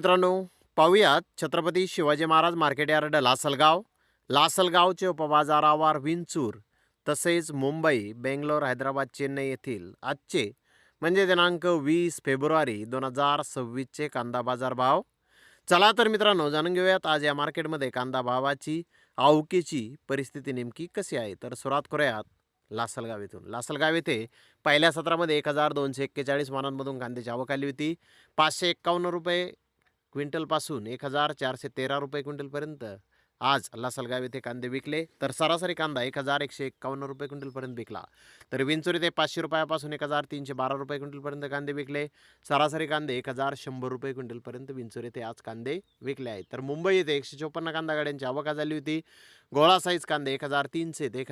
मित्रांनो, पाहूयात Chhatrapati Shivaji Maharaj market yard Lasalgaon, लासलगावचे उपबाजारावर Vinchur तसेच मुंबई, बेंगलोर, हैदराबाद, चेन्नई येथील आजचे म्हणजे दिनांक 20 फेब्रुवारी 2026चे कांदा बाजार भाव. चला तर मित्रांनो, जाणून घेऊयात आज या मार्केटमध्ये कांदा भावाची आवकेची परिस्थिती नेमकी कशी आहे. तर सुरुवात करूयात लासलगाव येथून. लासलगाव येथे पहिल्या सत्रामध्ये 1241 मानांमधून कांद्याची आवक आली होती. 551 रुपये क्विंटलपासून 1413 रुपये क्विंटलपर्यंत आज लासलगाव येथे कांदे विकले. तर सरासरी कांदा 1151 रुपये क्विंटलपर्यंत विकला. तर विंचूर येथे 500 रुपयापासून 1312 रुपये क्विंटलपर्यंत कांदे विकले. सरासरी कांदे 1100 रुपये क्विंटलपर्यंत विंचूर येथे आज कांदे विकले आहेत. तर मुंबई येथे 154 कांदा गाड्यांची आवक झाली होती. गोळा साईज कांदे 1300 ते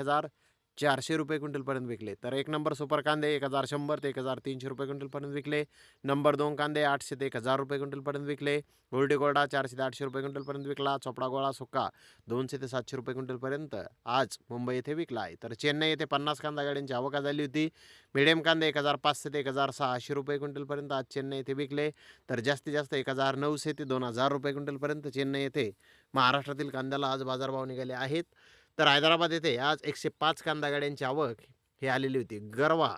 1400 रुपये क्विंटलपर्यंत विकले. तर एक नंबर सुपर कांदे 1100 ते 1300 रुपये क्विंटलपर्यंत विकले. नंबर 2 कांदे 800 ते 1000 रुपये क्विंटलपर्यंत विकले. गोल्डी गोल्डा 400 ते 800 रुपये क्विंटलपर्यंत विकला. चोपडा गोळा सुक्का 200 ते 700 रुपये क्विंटलपर्यंत आज मुंबई येथे विकला आहे. तर चेन्नई येथे 50 कांदा गाड्यांची आवक झाली होती. मिडियम कांदे 1500 ते 1600 रुपये क्विंटलपर्यंत आज चेन्नई येथे विकले. तर जास्तीत जास्त 1900 ते 2000 रुपये क्विंटलपर्यंत चेन्नई येथे महाराष्ट्रातील कांद्याला आज बाजारभाव निघाले आहेत. तर हैदराबाद येथे आज 105 कांदा गाड्यांची आवक ही आलेली होती. गरवा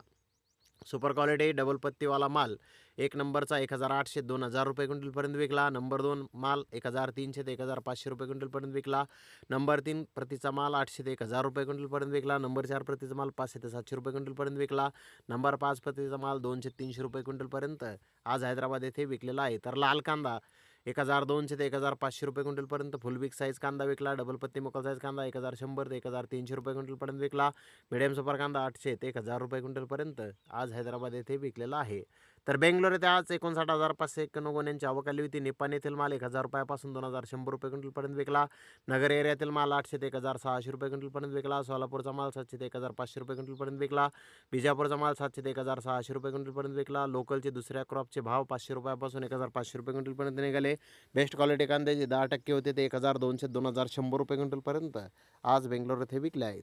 सुपर क्वालिटी डबल पत्तीवाला माल एक नंबरचा 1800 2000 रुपये क्विंटलपर्यंत विकला. नंबर 2 माल 1300 ते 1500 रुपये क्विंटलपर्यंत विकला. नंबर 3 प्रतीचा माल 800 ते 1000 रुपये क्विंटलपर्यंत विकला. नंबर 4 प्रतीचा माल 500 ते 700 रुपये क्विंटलपर्यंत विकला. नंबर 5 प्रतीचा माल 200 ते 300 रुपये क्विंटलपर्यंत आज हैदराबाद येथे विकलेला आहे. तर लाल कांदा 1200 ते 1500 रुपये क्विंटलपर्यंत फुल बिग साईज कांदा विकला. डबल पत्ती मोकल साईज कांदा 1100 ते 1300 रुपये क्विंटलपर्यंत विकला. मिडियम सुपर कांदा 800 ते 1000 रुपये क्विंटलपर्यंत आज हैदराबाद येथे विकलेला आहे. तर बेंगलोर येथे आज 59,591 गोण्यांची आवक आली होती. निपाण येथील माल 1000 रुपयापासून 2100 रुपये क्विंटलपर्यंत विकला. नगर एरियातील माल 800 ते 1600 रुपये क्विंटलपर्यंत विकला. सोलापूरचा माल 700 ते 1500 रुपये क्विंटलपर्यंत विकला. बिजापूरचा माल 700 ते 1600 रुपये क्विंटलपर्यंत विकला. लोकलचे दुसऱ्या क्रॉपचे भाव 500 रुपयापासून 1500 रुपये क्विंटलपर्यंत निघाले. बेस्ट क्वालिटी कांद्याचे 10% होते ते 1200 2100 रुपये क्विंटलपर्यंत आज बेंगलोर येथे विकले आहेत.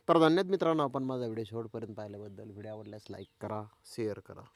तर धन्यवाद मित्रांनो, आपण माझा व्हिडिओ शेवटपर्यंत पाहिल्याबद्दल. व्हिडिओ आवडल्यास लाईक करा, शेअर करा.